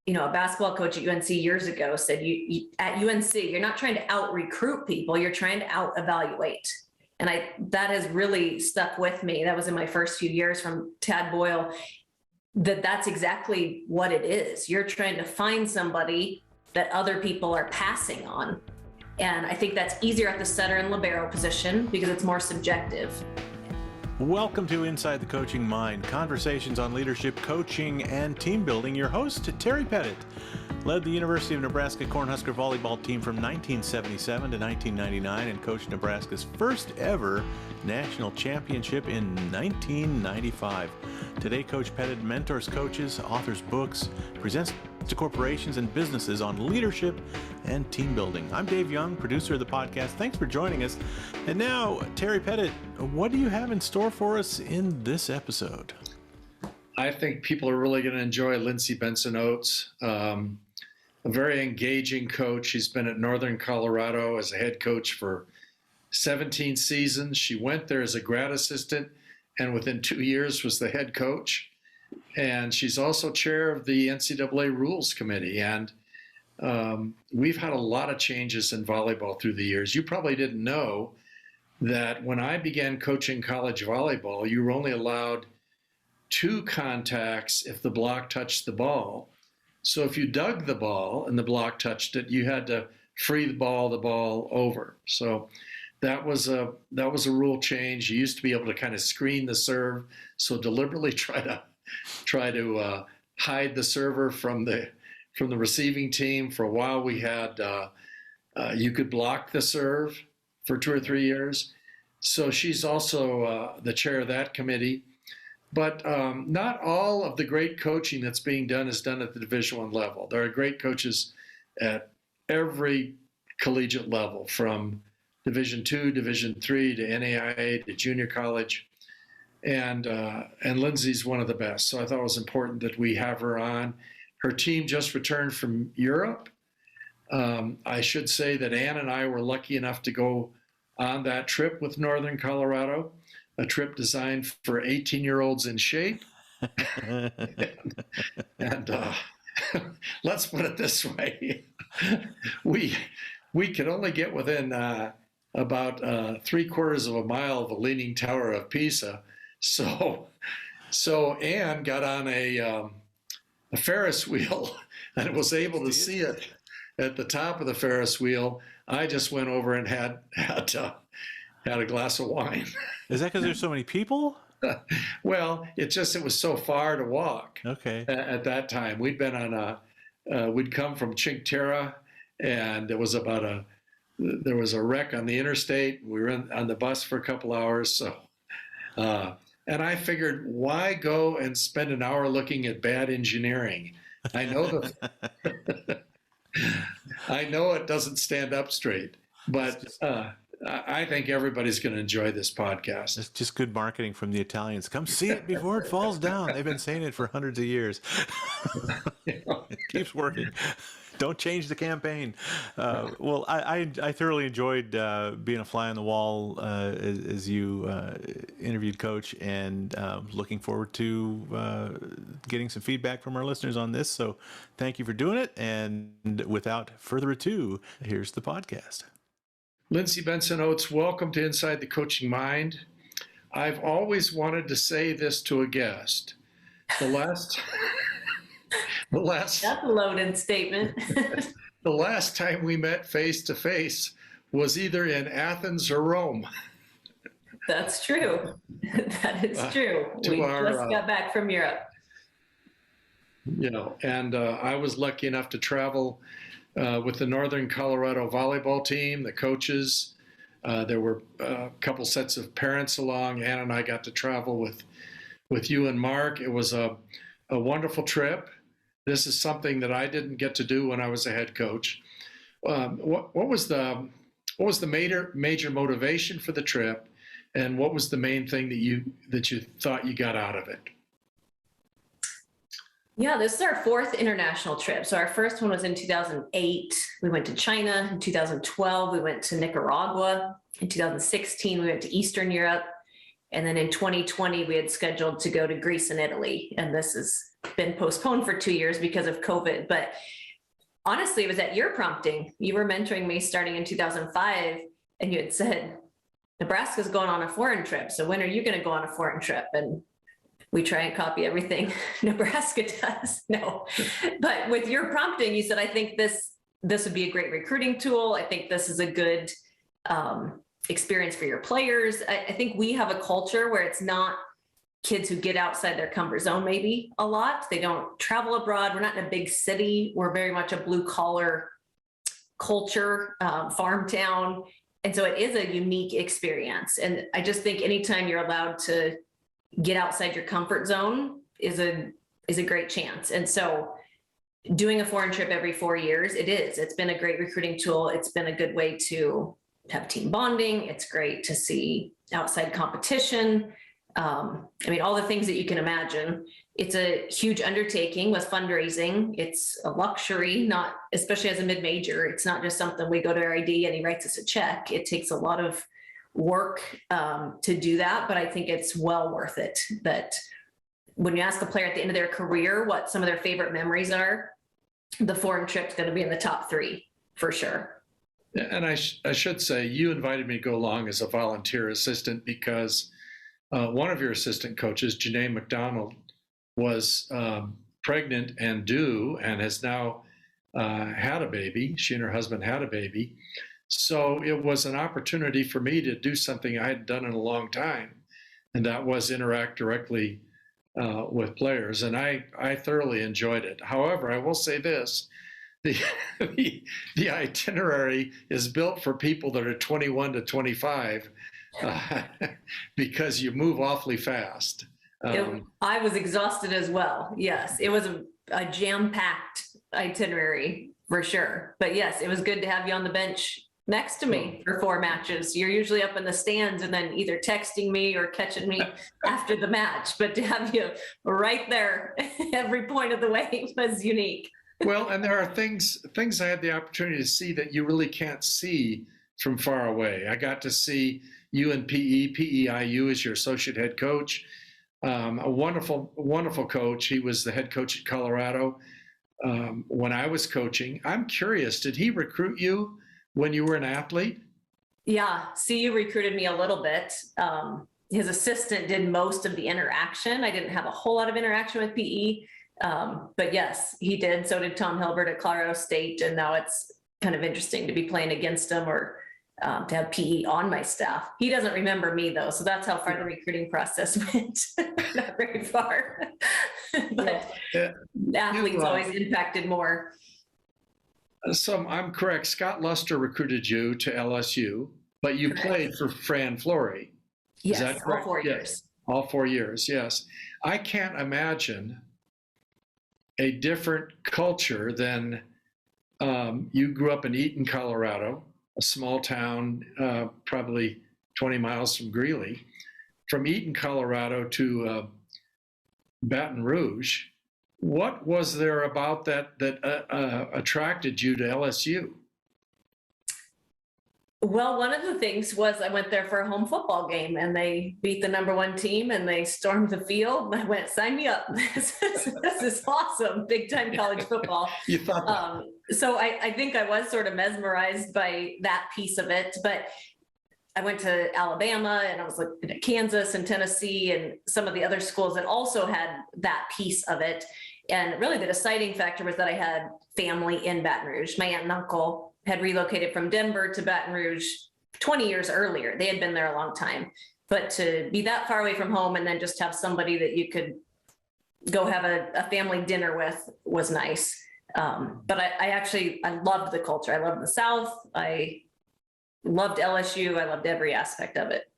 a basketball coach at UNC years ago said, you at UNC, you're not trying to out recruit people, you're trying to out evaluate. And that has really stuck with me. That was in my first few years from Tad Boyle, that's exactly what it is. You're trying to find somebody that other people are passing on. And I think that's easier at the setter and libero position because it's more subjective. Welcome to Inside the Coaching Mind, conversations on leadership, coaching, and team building. Your host, Terry Pettit, led the University of Nebraska Cornhusker volleyball team from 1977 to 1999 and coached Nebraska's first ever national championship in 1995. Today, Coach Pettit mentors coaches, authors books, presents to corporations and businesses on leadership and team building. I'm Dave Young, producer of the podcast. Thanks for joining us. And now, Terry Pettit, what do you have in store for us in this episode? I think people are really going to enjoy Lyndsey Oates, a very engaging coach. She's been at Northern Colorado as a head coach for 17 seasons. She went there as a grad assistant and within 2 years was the head coach. And she's also chair of the NCAA Rules Committee. And we've had a lot of changes in volleyball through the years. You probably didn't know that when I began coaching college volleyball, you were only allowed 2 contacts if the block touched the ball. So if you dug the ball and the block touched it, you had to free the ball over. So that was a rule change. You used to be able to kind of screen the serve, so deliberately try to hide the server from the receiving team. For a while, we had you could block the serve for 2 or 3 years. So she's also the chair of that committee. But not all of the great coaching that's being done is done at the Division I level. There are great coaches at every collegiate level, from Division II, Division III, to NAIA, to junior college. And Lyndsey's one of the best. So I thought it was important that we have her on. Her team just returned from Europe. I should say that Ann and I were lucky enough to go on that trip with Northern Colorado, a trip designed for 18-year-olds in shape. and let's put it this way. We could only get within about 3/4 of a mile of the Leaning Tower of Pisa. So Ann got on a Ferris wheel and was able to see it at the top of the Ferris wheel. I just went over and had a glass of wine. Is that because there's so many people? Well, it was so far to walk. Okay. At that time, we'd been on we'd come from Cinque Terre, and there was a wreck on the interstate. We were on the bus for a couple hours, so. And I figured, why go and spend an hour looking at bad engineering? I know I know it doesn't stand up straight, but I think everybody's going to enjoy this podcast. It's just good marketing from the Italians. Come see it before it falls down. They've been saying it for hundreds of years. It keeps working. Don't change the campaign. Well, I thoroughly enjoyed being a fly on the wall as you interviewed Coach, and looking forward to getting some feedback from our listeners on this. So thank you for doing it. And without further ado, here's the podcast. Lyndsey Oates, welcome to Inside the Coaching Mind. I've always wanted to say this to a guest. That's a loaded statement. The last time we met face to face was either in Athens or Rome. That's true. That is true. We just got back from Europe. And I was lucky enough to travel with the Northern Colorado volleyball team, the coaches. There were a couple sets of parents along. Ann and I got to travel with you and Mark. It was a wonderful trip. This is something that I didn't get to do when I was a head coach. What was the major motivation for the trip, and what was the main thing that you thought you got out of it? Yeah, this is our 4th international trip. So our first one was in 2008. We went to China. In 2012, we went to Nicaragua. In 2016, we went to Eastern Europe. And then in 2020, we had scheduled to go to Greece and Italy. And this has been postponed for 2 years because of COVID. But honestly, it was at your prompting. You were mentoring me starting in 2005, and you had said, Nebraska's going on a foreign trip. So when are you going to go on a foreign trip? And we try and copy everything Nebraska does. No, but with your prompting, you said, I think this would be a great recruiting tool. I think this is a good experience for your players. I think we have a culture where it's not kids who get outside their comfort zone maybe a lot. They don't travel abroad. We're not in a big city. We're very much a blue collar culture, farm town. And so it is a unique experience. And I just think anytime you're allowed to get outside your comfort zone is a great chance. And so doing a foreign trip every 4 years, it's been a great recruiting tool. It's been a good way to have team bonding. It's great to see outside competition. I mean, all the things that you can imagine. It's a huge undertaking with fundraising. It's a luxury, not especially as a mid-major. It's not just something we go to our AD and he writes us a check. It takes a lot of work to do that, but I think it's well worth it. That when you ask a player at the end of their career what some of their favorite memories are, the foreign trip's going to be in the top 3 for sure. And I should say, you invited me to go along as a volunteer assistant because one of your assistant coaches, Janae McDonald, was pregnant and due and has now had a baby. She and her husband had a baby. So it was an opportunity for me to do something I hadn't done in a long time, and that was interact directly with players. And I thoroughly enjoyed it. However, I will say this, the itinerary is built for people that are 21 to 25 because you move awfully fast. I was exhausted as well. Yes, it was a jam-packed itinerary for sure. But yes, it was good to have you on the bench next to me for 4 matches. You're usually up in the stands and then either texting me or catching me after the match. But to have you right there every point of the way was unique. Well, and there are things I had the opportunity to see that you really can't see from far away. I got to see you in PEIU as your associate head coach. A wonderful, wonderful coach. He was the head coach at Colorado when I was coaching. I'm curious, did he recruit you when you were an athlete? Yeah, CU recruited me a little bit. His assistant did most of the interaction. I didn't have a whole lot of interaction with PE, but yes, he did. So did Tom Hilbert at Colorado State. And now it's kind of interesting to be playing against him or to have PE on my staff. He doesn't remember me though. So that's how far the recruiting process went. Not very far, but athletes always impacted more. So I'm correct. Scott Luster recruited you to LSU, but you played for Fran Flory. Yes, is that correct? all 4 years. Yes, all 4 years, yes. I can't imagine a different culture than you grew up in Eaton, Colorado, a small town, probably 20 miles from Greeley. From Eaton, Colorado to Baton Rouge. What was there about that attracted you to LSU? Well, one of the things was I went there for a home football game and they beat the #1 team and they stormed the field. I went, sign me up. This is awesome. Big time college football. You thought that. So I think I was sort of mesmerized by that piece of it, but I went to Alabama and I was looking at Kansas and Tennessee and some of the other schools that also had that piece of it. And really the deciding factor was that I had family in Baton Rouge. My aunt and uncle had relocated from Denver to Baton Rouge 20 years earlier. They had been there a long time. But to be that far away from home and then just have somebody that you could go have a family dinner with was nice. But I loved the culture. I loved the South. I loved LSU. I loved every aspect of it.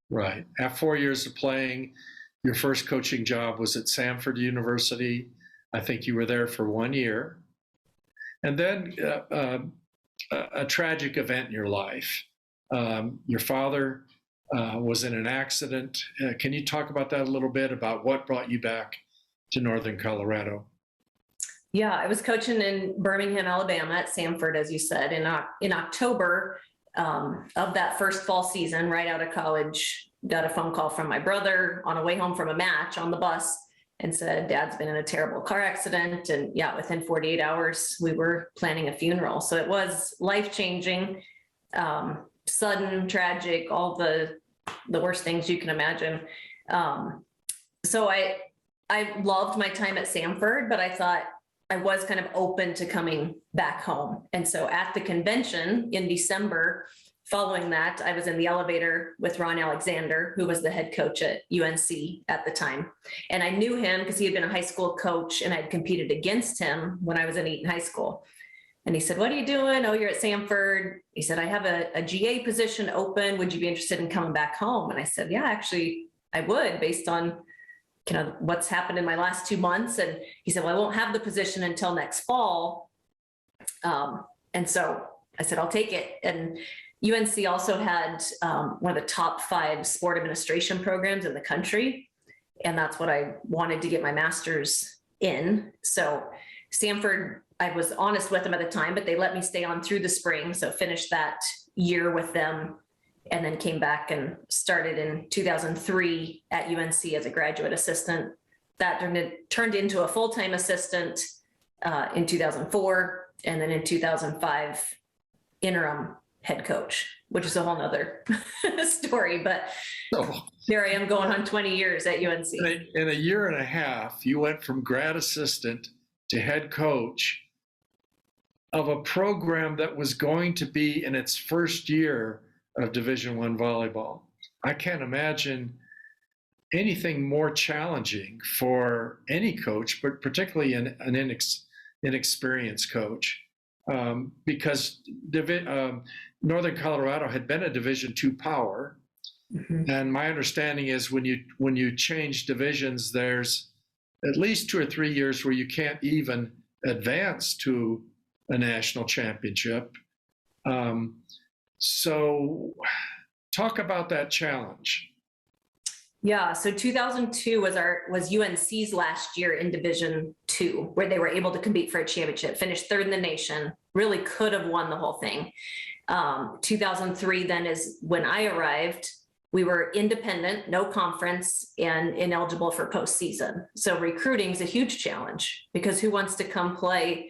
Right. After 4 years of playing, your first coaching job was at Samford University. I think you were there for 1 year. And then a tragic event in your life. Your father was in an accident. Can you talk about that a little bit, about what brought you back to Northern Colorado? Yeah, I was coaching in Birmingham, Alabama at Samford, as you said, in October of that first fall season, right out of college. got a phone call from my brother on a way home from a match on the bus and said, Dad's been in a terrible car accident. And yeah, within 48 hours, we were planning a funeral. So it was life-changing, sudden, tragic, all the worst things you can imagine. So I loved my time at Samford, but I thought I was kind of open to coming back home. And so at the convention in December, following that, I was in the elevator with Ron Alexander, who was the head coach at UNC at the time. And I knew him because he had been a high school coach and I'd competed against him when I was in Eaton High School. And he said, what are you doing? Oh, you're at Samford. He said, I have a GA position open. Would you be interested in coming back home? And I said, yeah, actually, I would, based on what's happened in my last 2 months. And he said, well, I won't have the position until next fall. And so I said, I'll take it. And UNC also had one of the top 5 sport administration programs in the country. And that's what I wanted to get my master's in. So Samford, I was honest with them at the time, but they let me stay on through the spring. So finished that year with them and then came back and started in 2003 at UNC as a graduate assistant. That turned into a full-time assistant in 2004. And then in 2005, interim head coach, which is a whole nother story, but here I am going on 20 years at UNC. In a year and a half, you went from grad assistant to head coach of a program that was going to be in its first year of Division I volleyball. I can't imagine anything more challenging for any coach, but particularly an inexperienced coach, because Northern Colorado had been a Division II power. Mm-hmm. And my understanding is when you change divisions, there's at least 2 or 3 years where you can't even advance to a national championship. So talk about that challenge. Yeah, so 2002 was UNC's last year in Division II, where they were able to compete for a championship, finished 3rd in the nation, really could have won the whole thing. 2003 then is when I arrived. We were independent, no conference, and ineligible for postseason. So recruiting is a huge challenge because who wants to come play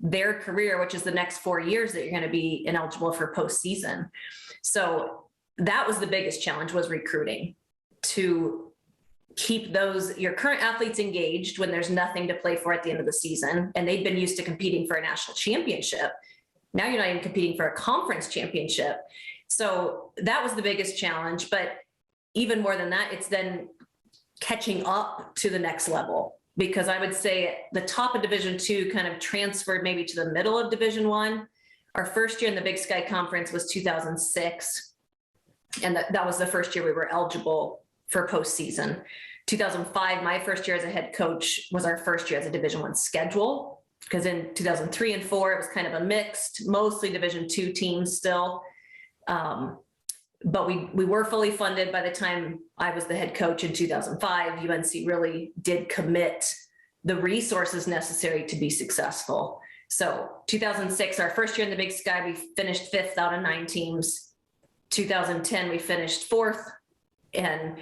their career, which is the next 4 years that you're going to be ineligible for postseason. So that was the biggest challenge, was recruiting, to keep your current athletes engaged when there's nothing to play for at the end of the season. And they've been used to competing for a national championship. Now you're not even competing for a conference championship. So that was the biggest challenge. But even more than that, it's then catching up to the next level. Because I would say the top of Division II kind of transferred maybe to the middle of Division I. Our first year in the Big Sky Conference was 2006. And that was the first year we were eligible for postseason. 2005, my first year as a head coach, was our first year as a Division I schedule. Because in 2003 and 4, it was kind of a mixed, mostly Division II teams still. But we were fully funded by the time I was the head coach in 2005. UNC really did commit the resources necessary to be successful. So 2006, our first year in the Big Sky, we finished 5th out of 9 teams. 2010, we finished 4th. And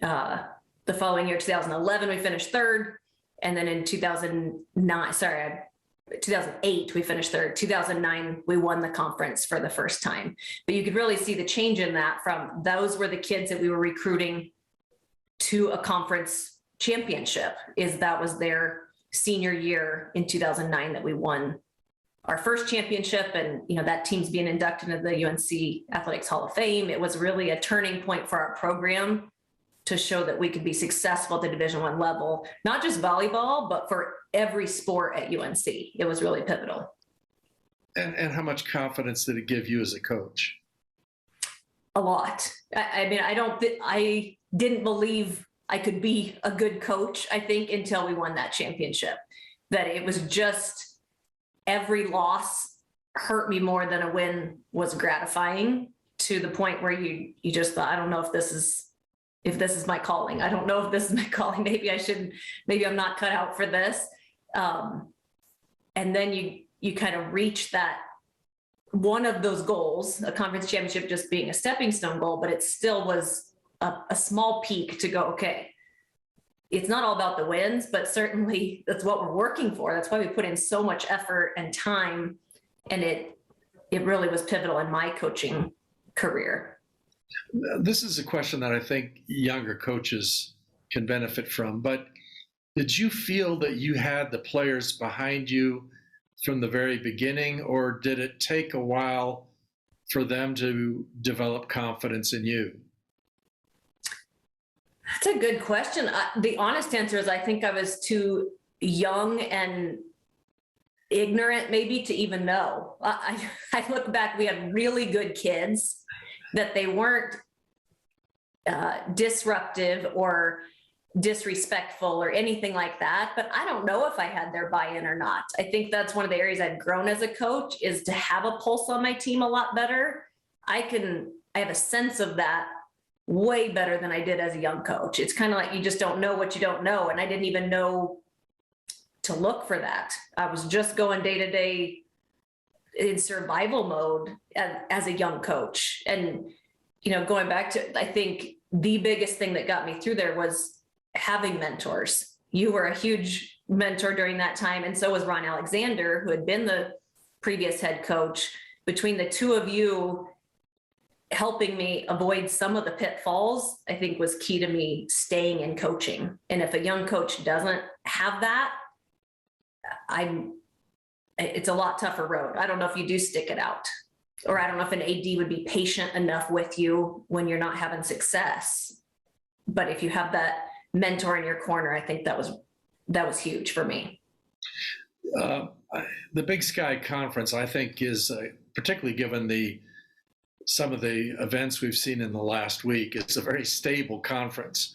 the following year, 2011, we finished 3rd. And then in 2008, we finished 3rd. 2009, we won the conference for the first time. But you could really see the change in that from those were the kids that we were recruiting to a conference championship. That was their senior year in 2009 that we won our first championship. And, that team's being inducted into the UNC Athletics Hall of Fame. It was really a turning point for our program to show that we could be successful at the Division I level, not just volleyball, but for every sport at UNC. It was really pivotal. And how much confidence did it give you as a coach? A lot. I didn't believe I could be a good coach, I think, until we won that championship. That it was just every loss hurt me more than a win was gratifying, to the point where you just thought, I don't know if this is my calling. I don't know if this is my calling. Maybe I'm not cut out for this. And then you kind of reach that one of those goals, a conference championship just being a stepping stone goal, but it still was a small peak to go, okay, it's not all about the wins, but certainly that's what we're working for. That's why we put in so much effort and time. And it really was pivotal in my coaching career. This is a question that I think younger coaches can benefit from, but did you feel that you had the players behind you from the very beginning, or did it take a while for them to develop confidence in you? That's a good question. The honest answer is I think I was too young and ignorant maybe to even know. I look back, we had really good kids, that they weren't disruptive or disrespectful or anything like that, but I don't know if I had their buy-in or not. I think that's one of the areas I've grown as a coach, is to have a pulse on my team a lot better. I have a sense of that way better than I did as a young coach. It's kind of like you just don't know what you don't know, and I didn't even know to look for that. I was just going day to day in survival mode as a young coach. And, going back to, I think the biggest thing that got me through there was having mentors. You were a huge mentor during that time. And so was Ron Alexander, who had been the previous head coach. Between the two of you helping me avoid some of the pitfalls, I think was key to me staying in coaching. And if a young coach doesn't have that, it's a lot tougher road. I don't know if you do stick it out, or I don't know if an AD would be patient enough with you when you're not having success. But if you have that mentor in your corner, I think that was huge for me. The Big Sky Conference, I think, is particularly given some of the events we've seen in the last week, it's a very stable conference.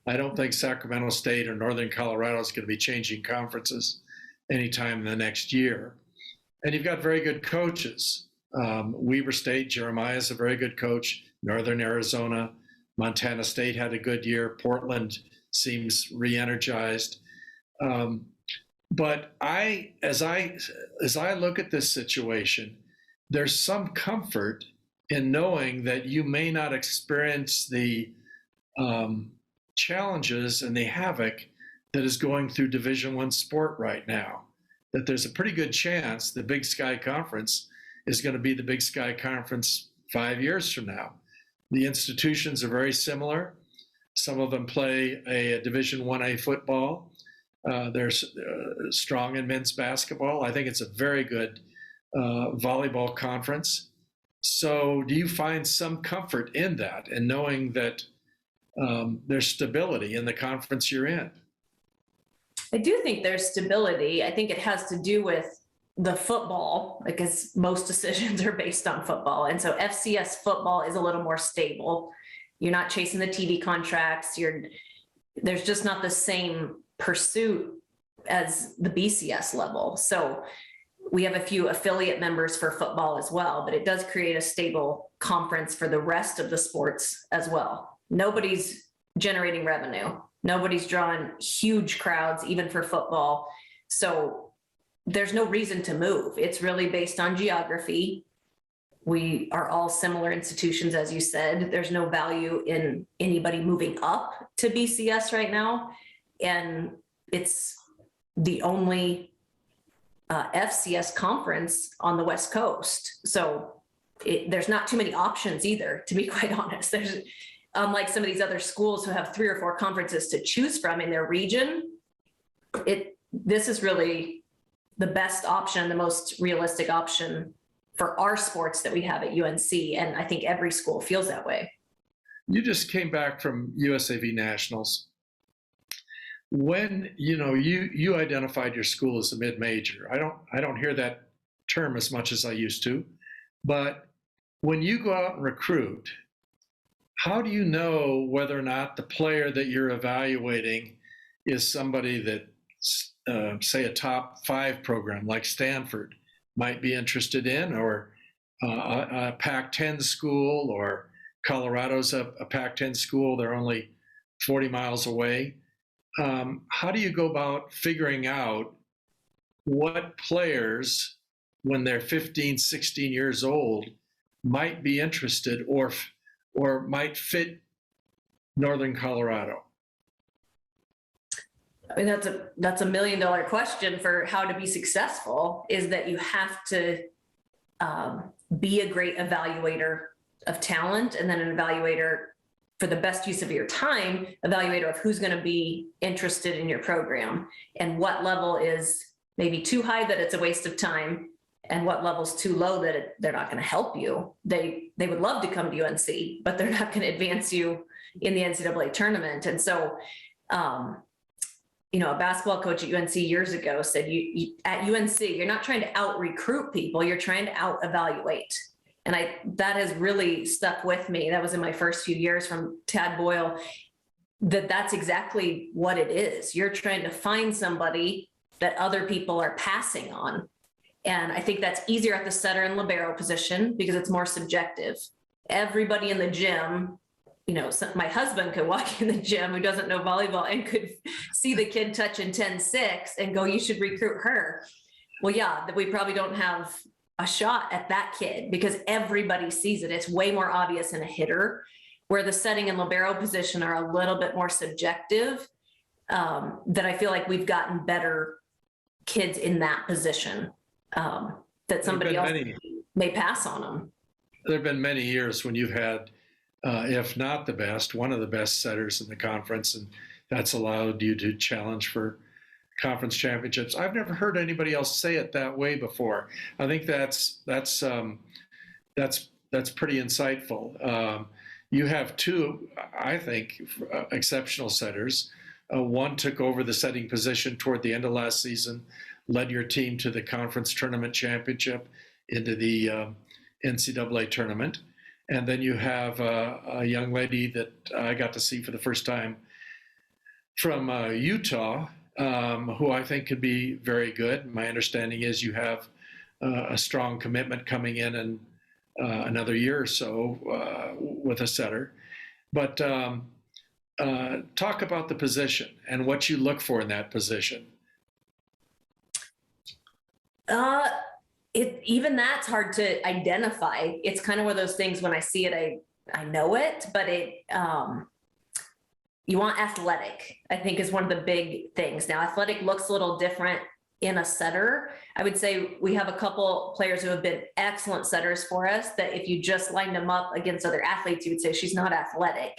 I don't think Sacramento State or Northern Colorado is going to be changing conferences anytime in the next year. And you've got very good coaches. Weber State, Jeremiah is a very good coach. Northern Arizona, Montana State had a good year. Portland seems re-energized. But as I look at this situation, there's some comfort in knowing that you may not experience the challenges and the havoc that is going through Division I sport right now. That there's a pretty good chance the Big Sky Conference is going to be the Big Sky Conference 5 years from now. The institutions are very similar. Some of them play a Division I-A football. They're strong in men's basketball. I think it's a very good volleyball conference. So do you find some comfort in that and knowing that there's stability in the conference you're in? I do think there's stability. I think it has to do with the football, because most decisions are based on football. And so FCS football is a little more stable. You're not chasing the TV contracts. There's just not the same pursuit as the BCS level. So we have a few affiliate members for football as well, but it does create a stable conference for the rest of the sports as well. Nobody's generating revenue. Nobody's drawing huge crowds, even for football. So there's no reason to move. It's really based on geography. We are all similar institutions, as you said. There's no value in anybody moving up to BCS right now. And it's the only FCS conference on the West Coast. So there's not too many options either, to be quite honest. There's, unlike some of these other schools who have 3 or 4 conferences to choose from in their region, this is really the best option, the most realistic option for our sports that we have at UNC. And I think every school feels that way. You just came back from USAV Nationals. When you identified your school as a mid-major, I don't hear that term as much as I used to, but when you go out and recruit, how do you know whether or not the player that you're evaluating is somebody that, say, a top 5 program like Stanford might be interested in, or a Pac-10 school, or Colorado's a Pac-10 school, they're only 40 miles away? How do you go about figuring out what players, when they're 15, 16 years old, might be interested or might fit Northern Colorado? I mean, that's $1 million question for how to be successful, is that you have to be a great evaluator of talent, and then an evaluator for the best use of your time, evaluator of who's going to be interested in your program and what level is maybe too high that it's a waste of time, and what level's too low that they're not going to help you. They would love to come to UNC, but they're not going to advance you in the NCAA tournament. And so, a basketball coach at UNC years ago said, at UNC, you're not trying to out recruit people, you're trying to out evaluate. And that has really stuck with me. That was in my first few years from Tad Boyle, that's exactly what it is. You're trying to find somebody that other people are passing on. And I think that's easier at the setter and libero position because it's more subjective. Everybody in the gym, my husband could walk in the gym who doesn't know volleyball and could see the kid touching 10-6 and go, you should recruit her. Well, yeah, we probably don't have a shot at that kid because everybody sees it. It's way more obvious in a hitter, where the setting and libero position are a little bit more subjective, that I feel like we've gotten better kids in that position, that somebody else may pass on them. There have been many years when you've had, if not the best, one of the best setters in the conference, and that's allowed you to challenge for conference championships. I've never heard anybody else say it that way before. I think that's pretty insightful. You have two, I think, exceptional setters. One took over the setting position toward the end of last season, led your team to the conference tournament championship, into the NCAA tournament. And then you have a young lady that I got to see for the first time from Utah, who I think could be very good. My understanding is you have a strong commitment coming in another year or so with a setter. But talk about the position and what you look for in that position. Even that's hard to identify. It's kind of one of those things, when I see it, I know it, but you want athletic, I think, is one of the big things. Now, athletic looks a little different in a setter. I would say we have a couple players who have been excellent setters for us that if you just lined them up against other athletes, you would say she's not athletic,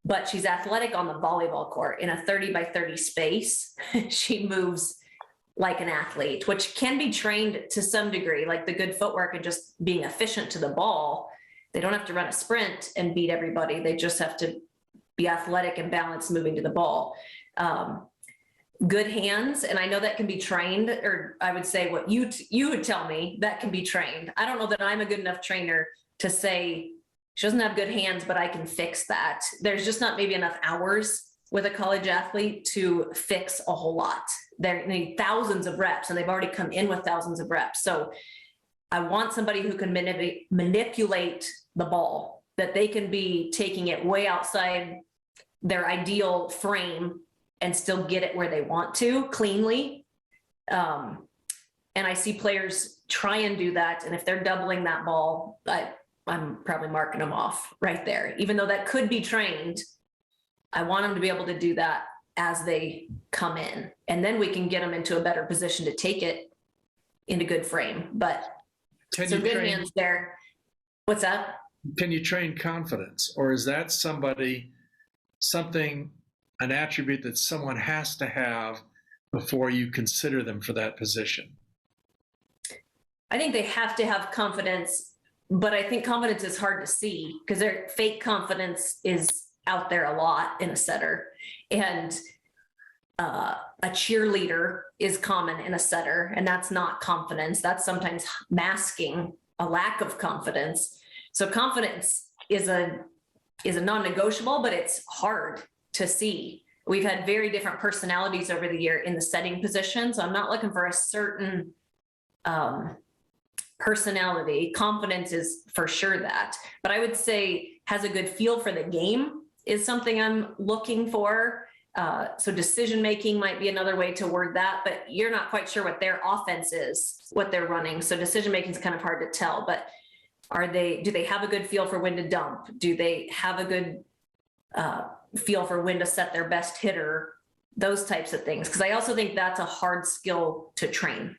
but she's athletic on the volleyball court. In a 30-by-30 space, she moves like an athlete, which can be trained to some degree, like the good footwork and just being efficient to the ball. They don't have to run a sprint and beat everybody. They just have to be athletic and balanced moving to the ball. Good hands, and I know that can be trained, or I would say what you would tell me, that can be trained. I don't know that I'm a good enough trainer to say she doesn't have good hands, but I can fix that. There's just not maybe enough hours with a college athlete to fix a whole lot. They need thousands of reps, and they've already come in with thousands of reps. So I want somebody who can manipulate the ball, that they can be taking it way outside their ideal frame and still get it where they want to cleanly. And I see players try and do that. And if they're doubling that ball, I'm probably marking them off right there. Even though that could be trained, I want them to be able to do that as they come in. And then we can get them into a better position to take it into good frame. But some good hands there. What's that? Can you train confidence? Or is that an attribute that someone has to have before you consider them for that position? I think they have to have confidence, but I think confidence is hard to see because their fake confidence is out there a lot in a setter. And a cheerleader is common in a setter, and that's not confidence. That's sometimes masking a lack of confidence. So confidence is a non-negotiable, but it's hard to see. We've had very different personalities over the year in the setting position. So I'm not looking for a certain personality. Confidence is for sure that, but I would say has a good feel for the game is something I'm looking for. So decision-making might be another way to word that, but you're not quite sure what their offense is, what they're running. So decision-making is kind of hard to tell, but do they have a good feel for when to dump? Do they have a good feel for when to set their best hitter, those types of things. Because I also think that's a hard skill to train.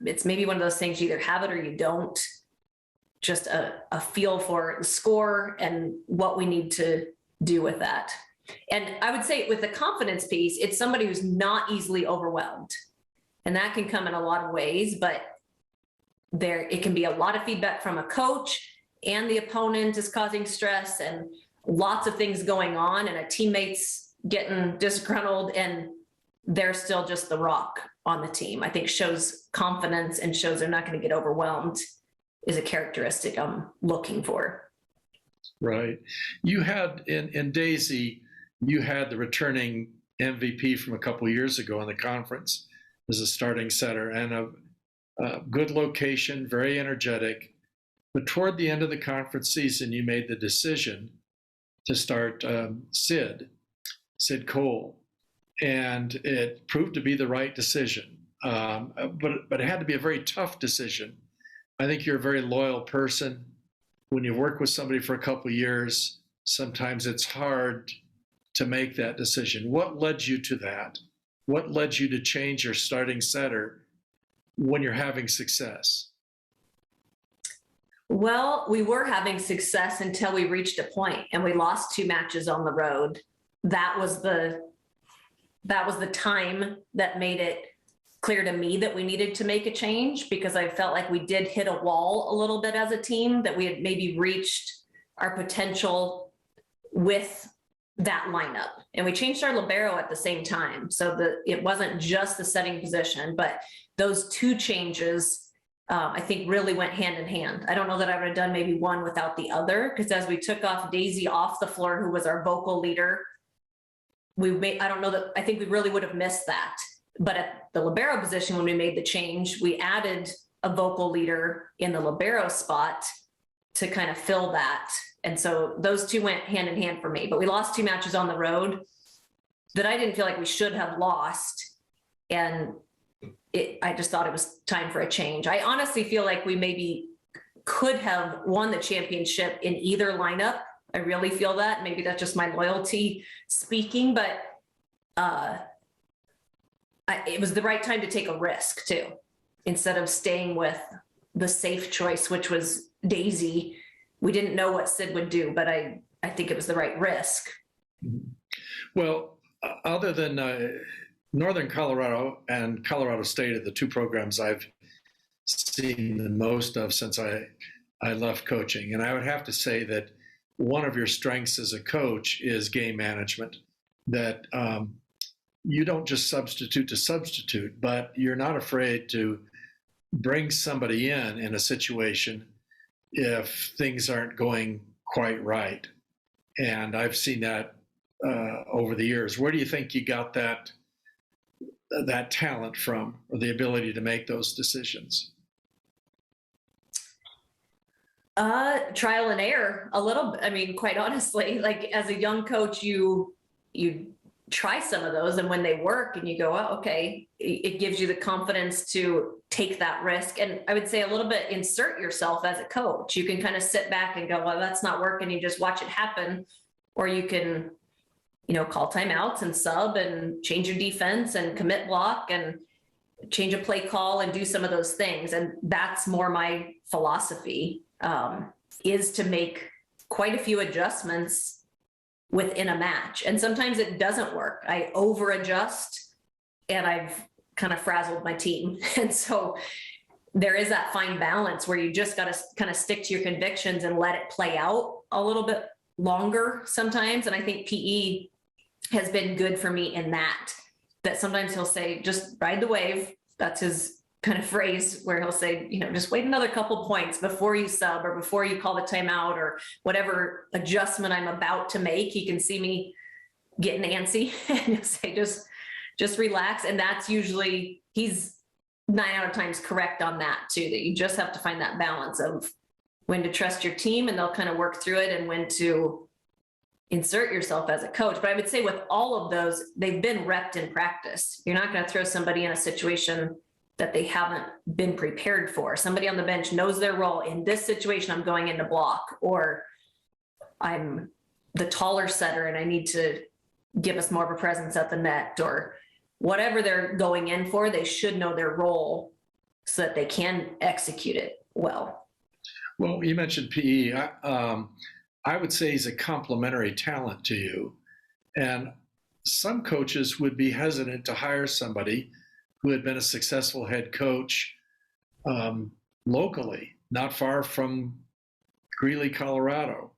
It's maybe one of those things, you either have it or you don't. Just a feel for the score and what we need to do with that. And I would say with the confidence piece, it's somebody who's not easily overwhelmed. And that can come in a lot of ways, but it can be a lot of feedback from a coach, and the opponent is causing stress and lots of things going on, and a teammate's getting disgruntled, and they're still just the rock on the team. I think shows confidence and shows they're not going to get overwhelmed is a characteristic I'm looking for. Right. You had in Daisy, you had the returning MVP from a couple of years ago in the conference as a starting setter, and a good location, very energetic. But toward the end of the conference season, you made the decision to start Sid Cole, and it proved to be the right decision. But it had to be a very tough decision. I think you're a very loyal person. When you work with somebody for a couple of years, sometimes it's hard to make that decision. What led you to that? What led you to change your starting setter when you're having success? Well, we were having success until we reached a point and we lost 2 matches on the road. That was the time that made it clear to me that we needed to make a change, because I felt like we did hit a wall a little bit as a team, that we had maybe reached our potential with that lineup. And we changed our libero at the same time. So it wasn't just the setting position, but those 2 changes, I think, really went hand in hand. I don't know that I would have done maybe one without the other, because as we took off Daisy off the floor, who was our vocal leader, I think we really would have missed that. But at the libero position, when we made the change, we added a vocal leader in the libero spot to kind of fill that. And so those 2 went hand in hand for me. But we lost 2 matches on the road that I didn't feel like we should have lost. And I just thought it was time for a change. I honestly feel like we maybe could have won the championship in either lineup. I really feel that. Maybe that's just my loyalty speaking, but it was the right time to take a risk too, instead of staying with the safe choice, which was Daisy. We didn't know what Sid would do, but I think it was the right risk. Well, other than Northern Colorado and Colorado State are the 2 programs I've seen the most of since I left coaching. And I would have to say that one of your strengths as a coach is game management, that you don't just substitute to substitute, but you're not afraid to bring somebody in a situation if things aren't going quite right. And I've seen that over the years. Where do you think you got that talent from, or the ability to make those decisions? Trial and error a little bit. I mean, quite honestly, like as a young coach, you try some of those, and when they work and you go, oh, okay, it gives you the confidence to take that risk. And I would say a little bit insert yourself as a coach. You can kind of sit back and go, well, that's not working. You just watch it happen. Or you can, call timeouts and sub and change your defense and commit block and change a play call and do some of those things. And that's more my philosophy, is to make quite a few adjustments within a match. And sometimes it doesn't work. I over adjust and I've kind of frazzled my team. And so there is that fine balance where you just got to kind of stick to your convictions and let it play out a little bit longer sometimes. And I think PE has been good for me in that sometimes he'll say, just ride the wave. That's his kind of phrase, where he'll say, just wait another couple points before you sub or before you call the timeout or whatever adjustment I'm about to make. He can see me getting antsy and he'll say, just relax. And that's usually, he's 9 out of times correct on that too, that you just have to find that balance of when to trust your team and they'll kind of work through it, and when to insert yourself as a coach. But I would say with all of those, they've been repped in practice. You're not going to throw somebody in a situation that they haven't been prepared for. Somebody on the bench knows their role. In this situation, I'm going into block, or I'm the taller setter and I need to give us more of a presence at the net, or whatever they're going in for, they should know their role so that they can execute it well. Well, you mentioned PE. I would say he's a complementary talent to you. And some coaches would be hesitant to hire somebody who had been a successful head coach locally, not far from Greeley, Colorado.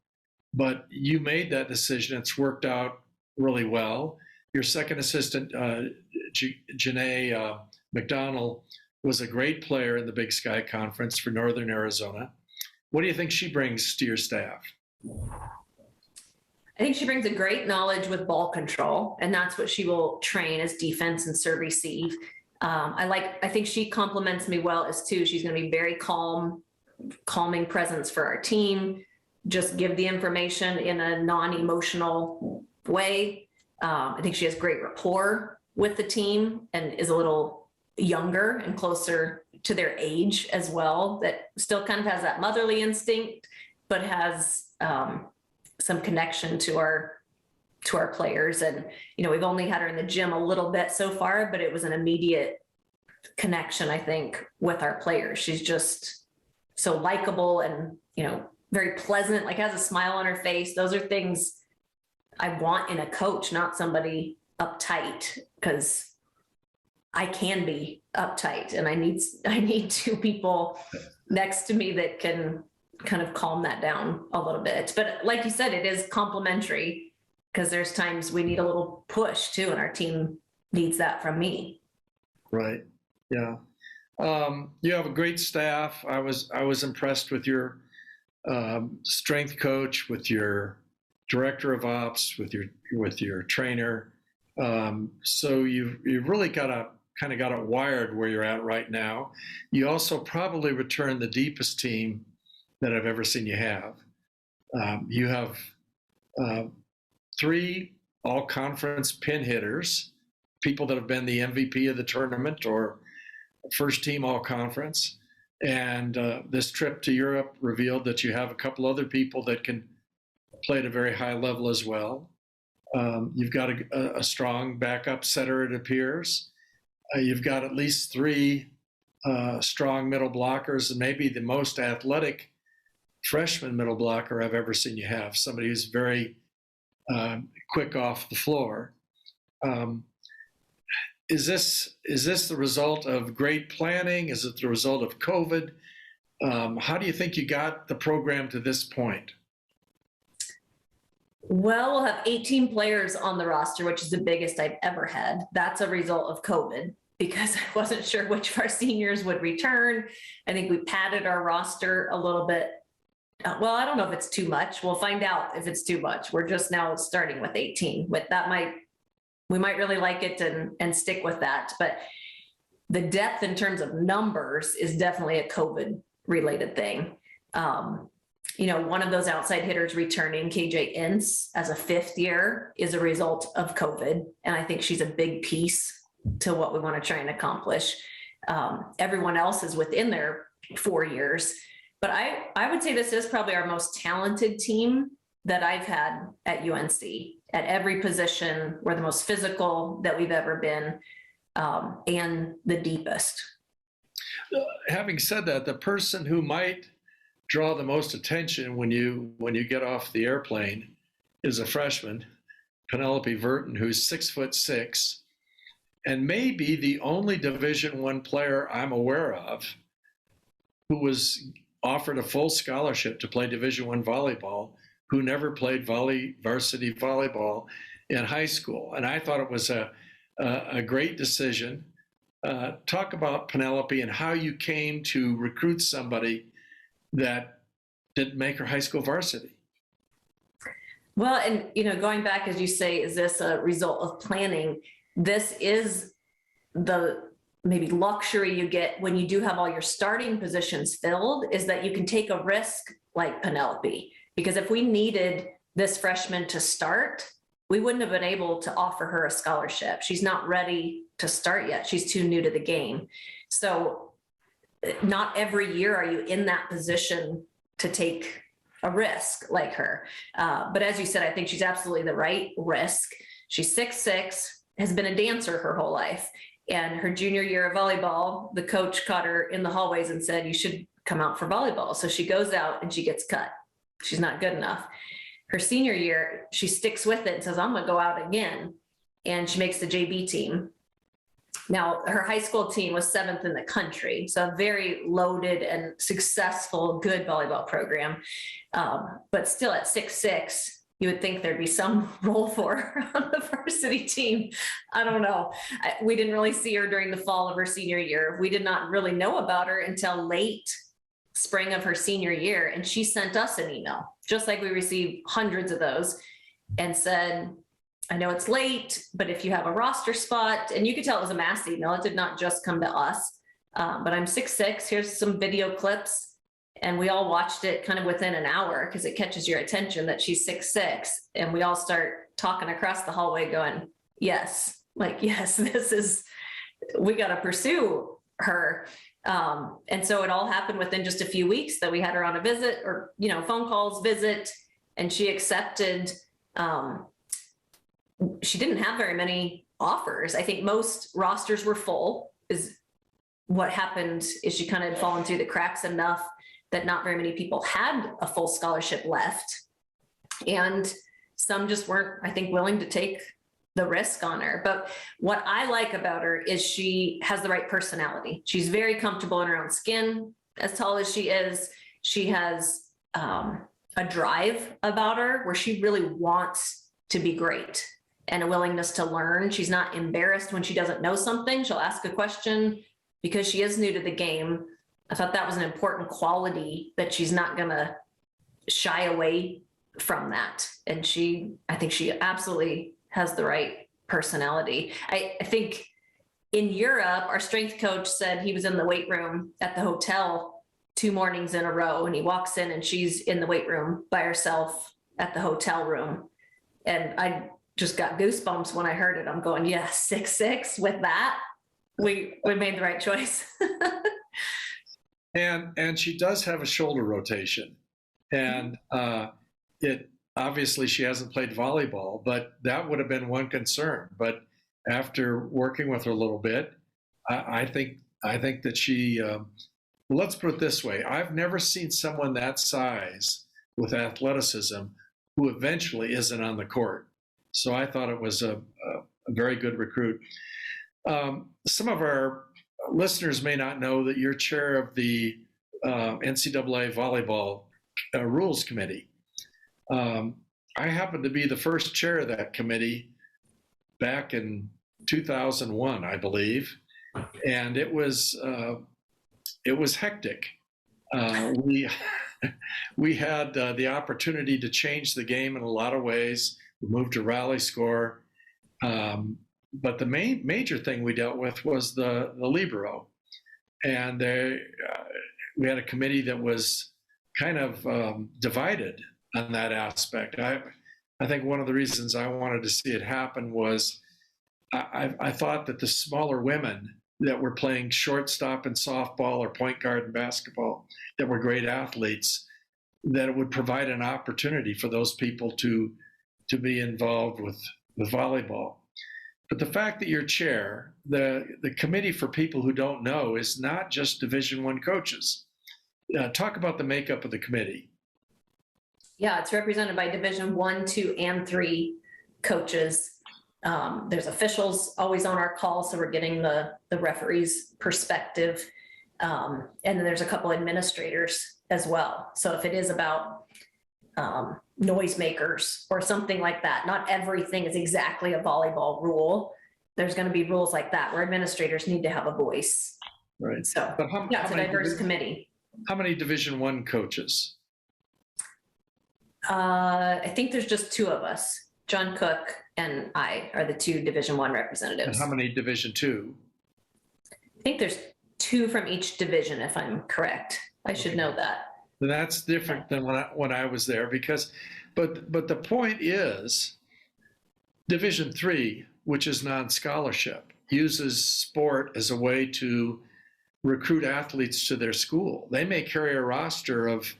But you made that decision. It's worked out really well. Your second assistant, Janae McDonald, was a great player in the Big Sky Conference for Northern Arizona. What do you think she brings to your staff? I think she brings a great knowledge with ball control, and that's what she will train as defense and serve receive. I think she complements me well as too. She's going to be very calming presence for our team. Just give the information in a non-emotional way. I think she has great rapport with the team and is a little younger and closer to their age as well, that still kind of has that motherly instinct, but has some connection to our players. And, we've only had her in the gym a little bit so far, but it was an immediate connection, I think, with our players. She's just so likable and, very pleasant, like has a smile on her face. Those are things I want in a coach, not somebody uptight, because I can be uptight and I need two people next to me that can kind of calm that down a little bit. But like you said, it is complementary, because there's times we need a little push too, and our team needs that from me. Right. Yeah. You have a great staff. I was impressed with your strength coach, with your director of ops, with your trainer. So you've really got it wired where you're at right now. You also probably returned the deepest team that I've ever seen you have. You have 3 all-conference pin hitters, people that have been the MVP of the tournament or first team all-conference. And this trip to Europe revealed that you have a couple other people that can play at a very high level as well. You've got a strong backup setter, it appears. You've got at least 3 strong middle blockers, and maybe the most athletic freshman middle blocker I've ever seen you have, somebody who's very quick off the floor. Is this the result of great planning? Is it the result of COVID? How do you think you got the program to this point? Well, we'll have 18 players on the roster, which is the biggest I've ever had. That's a result of COVID, because I wasn't sure which of our seniors would return. I think we padded our roster a little bit. Well, I don't know if it's too much. We'll find out if it's too much. We're just now starting with 18. With that, we might really like it and stick with that. But the depth in terms of numbers is definitely a COVID related thing. One of those outside hitters returning, KJ Ince, as a 5th year, is a result of COVID. And I think she's a big piece to what we want to try and accomplish. Everyone else is within their 4 years. But I would say this is probably our most talented team that I've had at UNC. At every position, we're the most physical that we've ever been, and the deepest. Having said that, the person who might draw the most attention when you get off the airplane is a freshman, Penelope Verton, who's 6'6", and maybe the only Division I player I'm aware of who was offered a full scholarship to play Division I volleyball, who never played varsity volleyball in high school. And I thought it was a great decision. Talk about Penelope and how you came to recruit somebody that didn't make her high school varsity. Well, and going back, as you say, is this a result of planning? This is the maybe luxury you get when you do have all your starting positions filled, is that you can take a risk like Penelope. Because if we needed this freshman to start, we wouldn't have been able to offer her a scholarship. She's not ready to start yet. She's too new to the game. So not every year are you in that position to take a risk like her. But as you said, I think she's absolutely the right risk. She's 6'6", has been a dancer her whole life. And her junior year of volleyball, the coach caught her in the hallways and said, you should come out for volleyball. So she goes out and she gets cut. She's not good enough. Her senior year, she sticks with it and says, I'm going to go out again. And she makes the JV team. Now, her high school team was 7th in the country, so a very loaded and successful, good volleyball program. But still at 6'6", you would think there'd be some role for her on the varsity team. I don't know. We didn't really see her during the fall of her senior year. We did not really know about her until late spring of her senior year. And she sent us an email, just like we received hundreds of those, and said, I know it's late, but if you have a roster spot, and you could tell it was a mass email, it did not just come to us, but I'm 6'6", here's some video clips. And we all watched it kind of within an hour because it catches your attention that she's 6'6". And we all start talking across the hallway going, yes, we got to pursue her. And so it all happened within just a few weeks that we had her on a visit, or, phone calls, visit, and she accepted. She didn't have very many offers. I think most rosters were full. Is what happened is she kind of had fallen through the cracks enough that not very many people had a full scholarship left. And some just weren't, I think, willing to take the risk on her. But what I like about her is she has the right personality. She's very comfortable in her own skin, as tall as she is. She has a drive about her where she really wants to be great, and a willingness to learn. She's not embarrassed when she doesn't know something. She'll ask a question because she is new to the game. I thought that was an important quality, that she's not going to shy away from that. And I think she absolutely has the right personality. I think in Europe, our strength coach said he was in the weight room at the hotel 2 mornings in a row, and he walks in and she's in the weight room by herself at the hotel room. And I just got goosebumps when I heard it. I'm going, yes, 6'6", with that, we made the right choice. And she does have a shoulder rotation, and it obviously she hasn't played volleyball, but that would have been one concern. But after working with her a little bit, I think that she. Let's put it this way: I've never seen someone that size with athleticism who eventually isn't on the court. So I thought it was a very good recruit. Some of our listeners may not know that you're chair of the NCAA Volleyball Rules Committee. I happened to be the first chair of that committee back in 2001, I believe, and it was hectic. We had the opportunity to change the game in a lot of ways. We moved to rally score. But the major thing we dealt with was the libero. And we had a committee that was kind of divided on that aspect. I think one of the reasons I wanted to see it happen was I thought that the smaller women that were playing shortstop in softball or point guard in basketball that were great athletes, that it would provide an opportunity for those people to be involved with volleyball. But the fact that you're chair, the committee, for people who don't know, is not just Division I coaches. Talk about the makeup of the committee. Yeah, it's represented by Division I, II, and III coaches. There's officials always on our call, so we're getting the referee's perspective. And then there's a couple administrators as well. So if it is about noisemakers or something like that, not everything is exactly a volleyball rule. There's going to be rules like that where administrators need to have a voice. Right. So it's a diverse committee. How many Division I coaches? I think there's just 2 of us. John Cook and I are the 2 Division I representatives. And how many Division II? I think there's 2 from each division, if I'm correct. I should know that. That's different than when I was there, but the point is, Division III, which is non-scholarship, uses sport as a way to recruit athletes to their school. They may carry a roster of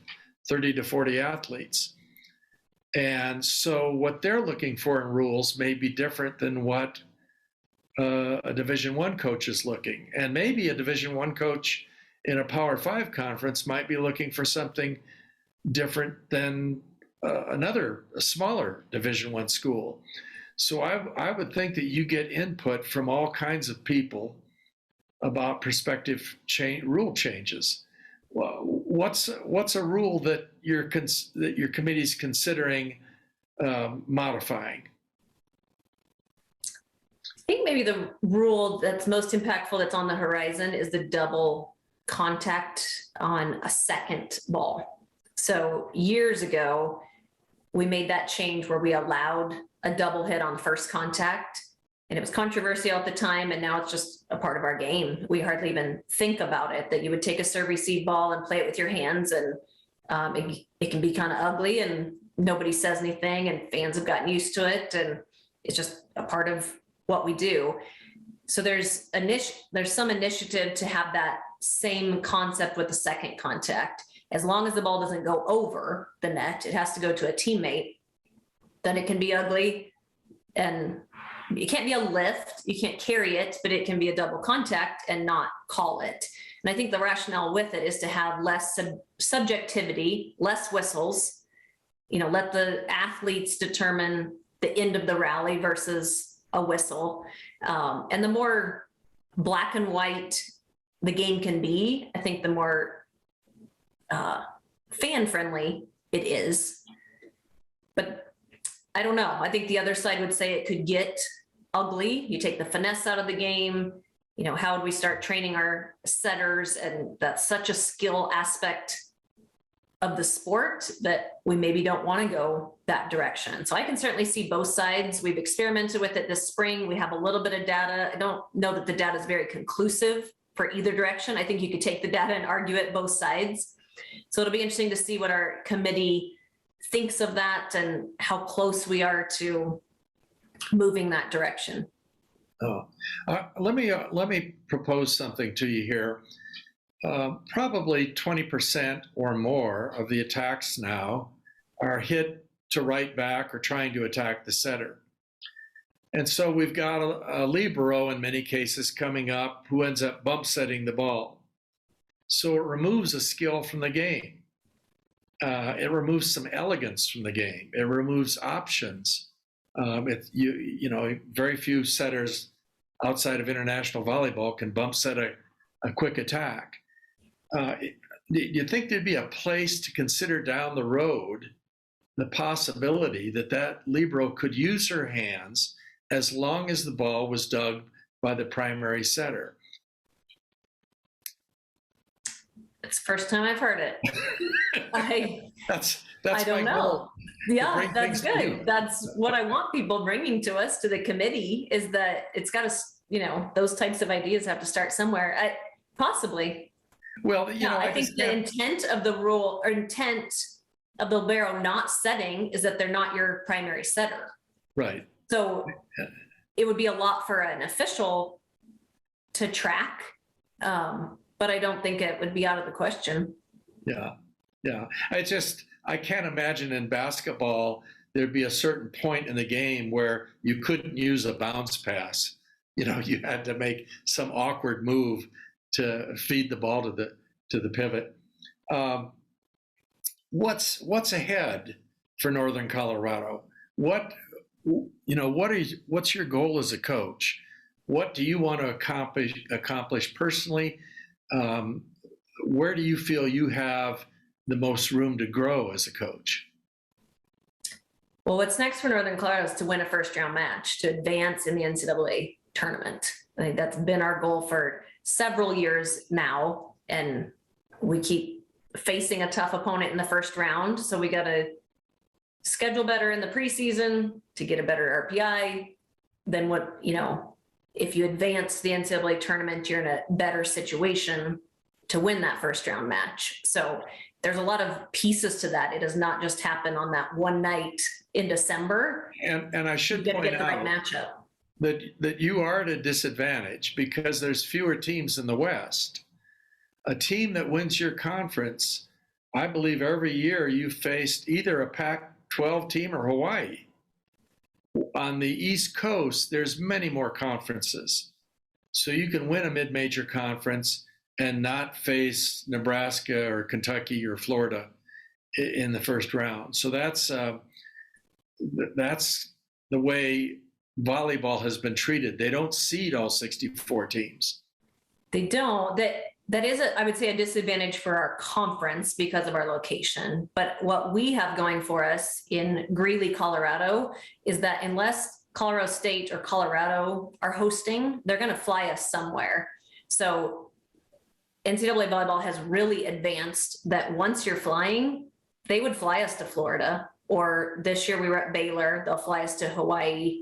30 to 40 athletes. And so what they're looking for in rules may be different than what a Division I coach is looking. And maybe a Division I coach in a Power 5 conference might be looking for something different than a smaller Division I school. So I would think that you get input from all kinds of people about prospective rule changes. Well, what's a rule that your committee's considering modifying? I think maybe the rule that's most impactful that's on the horizon is the double contact on a second ball. So years ago, we made that change where we allowed a double hit on first contact, and it was controversial at the time, and now it's just a part of our game. We hardly even think about it, that you would take a serve receive ball and play it with your hands, and it can be kind of ugly and nobody says anything, and fans have gotten used to it, and it's just a part of what we do. So there's some initiative to have that same concept with the second contact. As long as the ball doesn't go over the net, it has to go to a teammate. Then it can be ugly, and it can't be a lift. You can't carry it, but it can be a double contact and not call it. And I think the rationale with it is to have less subjectivity, less whistles, let the athletes determine the end of the rally versus a whistle. And the more black and white the game can be, I think the more fan friendly it is. But I don't know. I think the other side would say it could get ugly. You take the finesse out of the game. How would we start training our setters? And that's such a skill aspect of the sport that we maybe don't want to go that direction. So I can certainly see both sides. We've experimented with it this spring. We have a little bit of data. I don't know that the data is very conclusive for either direction. I think you could take the data and argue it both sides. So it'll be interesting to see what our committee thinks of that and how close we are to moving that direction. Let me propose something to you here. Probably 20% or more of the attacks now are hit to right back or trying to attack the setter. And so we've got a libero in many cases coming up who ends up bump setting the ball. So it removes a skill from the game. It removes some elegance from the game. It removes options. Very few setters outside of international volleyball can bump set a quick attack. Do you think there'd be a place to consider down the road the possibility that libero could use her hands as long as the ball was dug by the primary setter? It's the first time I've heard it. That's I don't know. Goal, yeah, that's good. That's what I want people bringing to us, to the committee, is that it's got to, those types of ideas have to start somewhere. Possibly. Well, I think the intent of the rule, or intent of the libero not setting, is that they're not your primary setter. Right. So it would be a lot for an official to track, but I don't think it would be out of the question. Yeah. I can't imagine in basketball there'd be a certain point in the game where you couldn't use a bounce pass. You had to make some awkward move to feed the ball to the pivot. What's ahead for Northern Colorado? What's your goal as a coach? What do you want to accomplish personally? Where do you feel you have the most room to grow as a coach? Well, what's next for Northern Colorado is to win a first round match, to advance in the NCAA tournament. I think that's been our goal for several years now, and we keep facing a tough opponent in the first round. So we got to schedule better in the preseason to get a better RPI. Then if you advance the NCAA tournament, you're in a better situation to win that first round match. So there's a lot of pieces to that. It does not just happen on that one night in December. And I should point out right matchup. that you are at a disadvantage because there's fewer teams in the West. A team that wins your conference I believe every year you faced either a Pac-12 team or Hawaii. On the East Coast, there's many more conferences. So you can win a mid-major conference and not face Nebraska or Kentucky or Florida in the first round. So that's the way volleyball has been treated. They don't seed all 64 teams. They don't. That is, I would say, a disadvantage for our conference because of our location. But what we have going for us in Greeley, Colorado, is that unless Colorado State or Colorado are hosting, they're going to fly us somewhere. So NCAA Volleyball has really advanced that once you're flying, they would fly us to Florida. Or this year we were at Baylor, they'll fly us to Hawaii.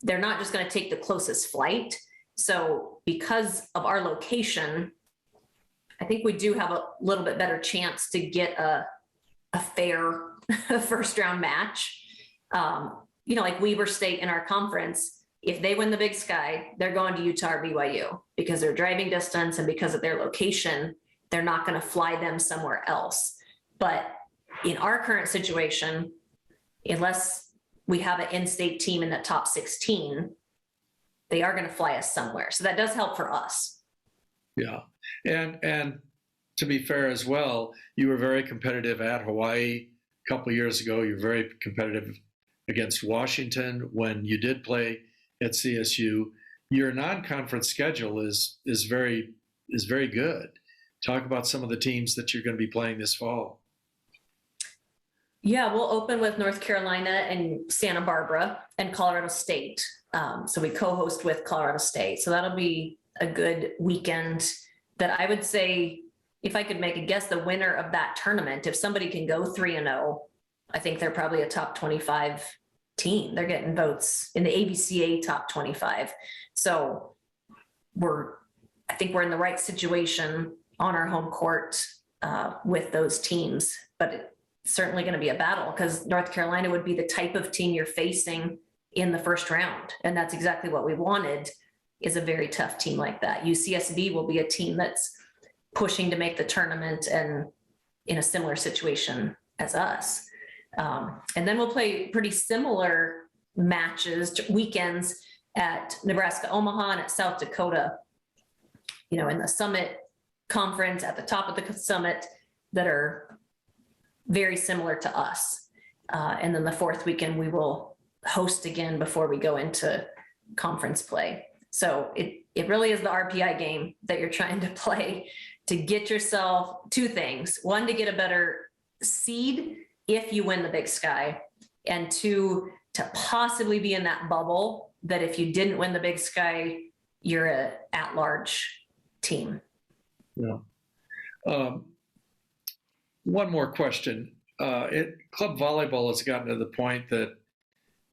They're not just going to take the closest flight. So because of our location, I think we do have a little bit better chance to get a fair first round match. Like Weber State in our conference, if they win the Big Sky, they're going to Utah or BYU because they're driving distance and because of their location, they're not going to fly them somewhere else. But in our current situation, unless we have an in-state team in the top 16, they are going to fly us somewhere. So that does help for us. Yeah. And to be fair as well, you were very competitive at Hawaii a couple of years ago. You were very competitive against Washington when you did play at CSU. Your non-conference schedule is very good. Talk about some of the teams that you're going to be playing this fall. Yeah, we'll open with North Carolina and Santa Barbara and Colorado State. So we co-host with Colorado State. So that'll be a good weekend that I would say, if I could make a guess, the winner of that tournament, if somebody can go 3-0, I think they're probably a top 25 team. They're getting votes in the ABCA top 25. So I think we're in the right situation on our home court with those teams, but it's certainly going to be a battle because North Carolina would be the type of team you're facing in the first round. And that's exactly what we wanted, is a very tough team like that. UCSB will be a team that's pushing to make the tournament and in a similar situation as us. And then we'll play pretty similar matches, weekends at Nebraska Omaha and at South Dakota, in the Summit Conference at the top of the Summit, that are very similar to us. And then the fourth weekend we will host again before we go into conference play. So it really is the RPI game that you're trying to play to get yourself two things. One, to get a better seed if you win the Big Sky, and two, to possibly be in that bubble that if you didn't win the Big Sky, you're a at-large team. Yeah. One more question. Club volleyball has gotten to the point that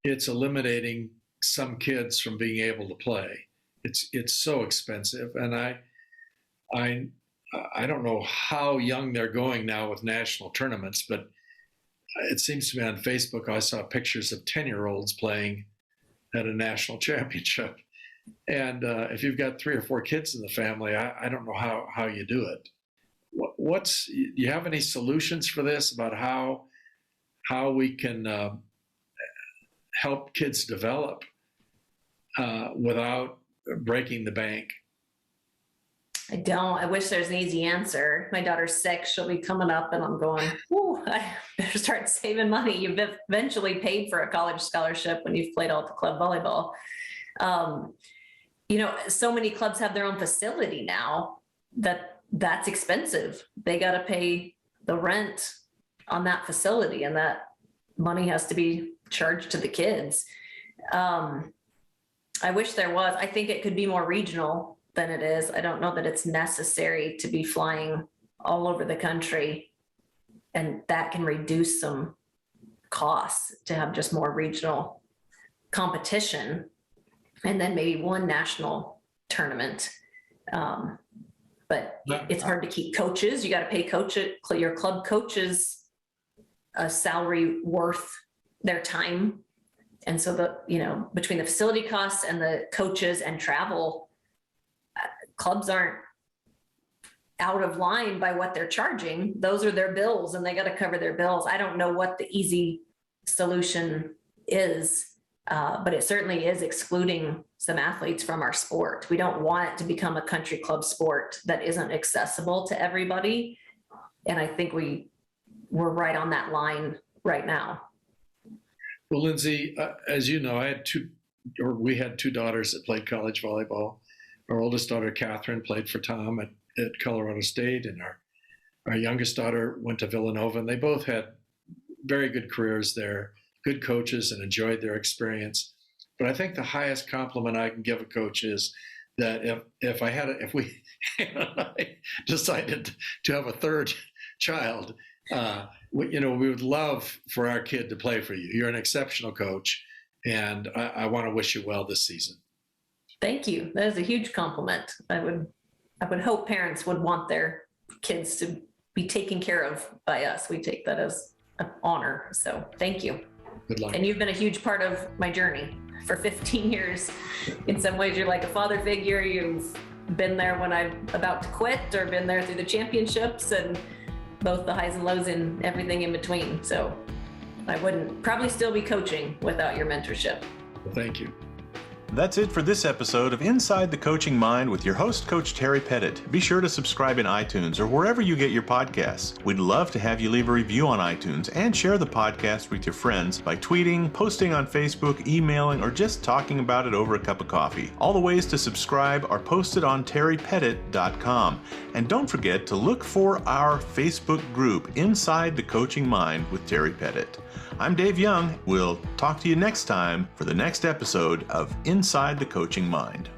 it's eliminating some kids from being able to play. It's so expensive, and I don't know how young they're going now with national tournaments, but it seems to me on Facebook I saw pictures of 10-year-olds playing at a national championship. And if you've got 3 or 4 kids in the family, I don't know how you do it. Do you have any solutions for this about how we can help kids develop without breaking the bank? I don't. I wish there's an easy answer. My daughter's 6. She'll be coming up and I'm going, I better start saving money. You've eventually paid for a college scholarship when you've played all the club volleyball. So many clubs have their own facility now that's expensive. They got to pay the rent on that facility, and that money has to be charged to the kids. I wish there was. I think it could be more regional than it is. I don't know that it's necessary to be flying all over the country, and that can reduce some costs to have just more regional competition and then maybe one national tournament. But it's hard to keep coaches. You got to pay your club coaches a salary worth their time. And so between the facility costs and the coaches and travel, clubs aren't out of line by what they're charging. Those are their bills and they got to cover their bills. I don't know what the easy solution is, but it certainly is excluding some athletes from our sport. We don't want it to become a country club sport that isn't accessible to everybody. And I think we're right on that line right now. Well, Lyndsey, as you know, we had two daughters that played college volleyball. Our oldest daughter, Catherine, played for Tom at Colorado State, and our youngest daughter went to Villanova, and they both had very good careers there, good coaches, and enjoyed their experience. But I think the highest compliment I can give a coach is that if we decided to have a third child, we would love for our kid to play for you. You're an exceptional coach, and I want to wish you well this season. Thank you. That is a huge compliment. I would hope parents would want their kids to be taken care of by us. We take that as an honor. So thank you. Good luck. And you've been a huge part of my journey for 15 years. In some ways, you're like a father figure. You've been there when I'm about to quit, or been there through the championships and both the highs and lows and everything in between. So I wouldn't probably still be coaching without your mentorship. Well, thank you. That's it for this episode of Inside the Coaching Mind with your host, Coach Terry Pettit. Be sure to subscribe in iTunes or wherever you get your podcasts. We'd love to have you leave a review on iTunes and share the podcast with your friends by tweeting, posting on Facebook, emailing, or just talking about it over a cup of coffee. All the ways to subscribe are posted on terrypettit.com. And don't forget to look for our Facebook group, Inside the Coaching Mind with Terry Pettit. I'm Dave Young. We'll talk to you next time for the next episode of Inside the Coaching Mind.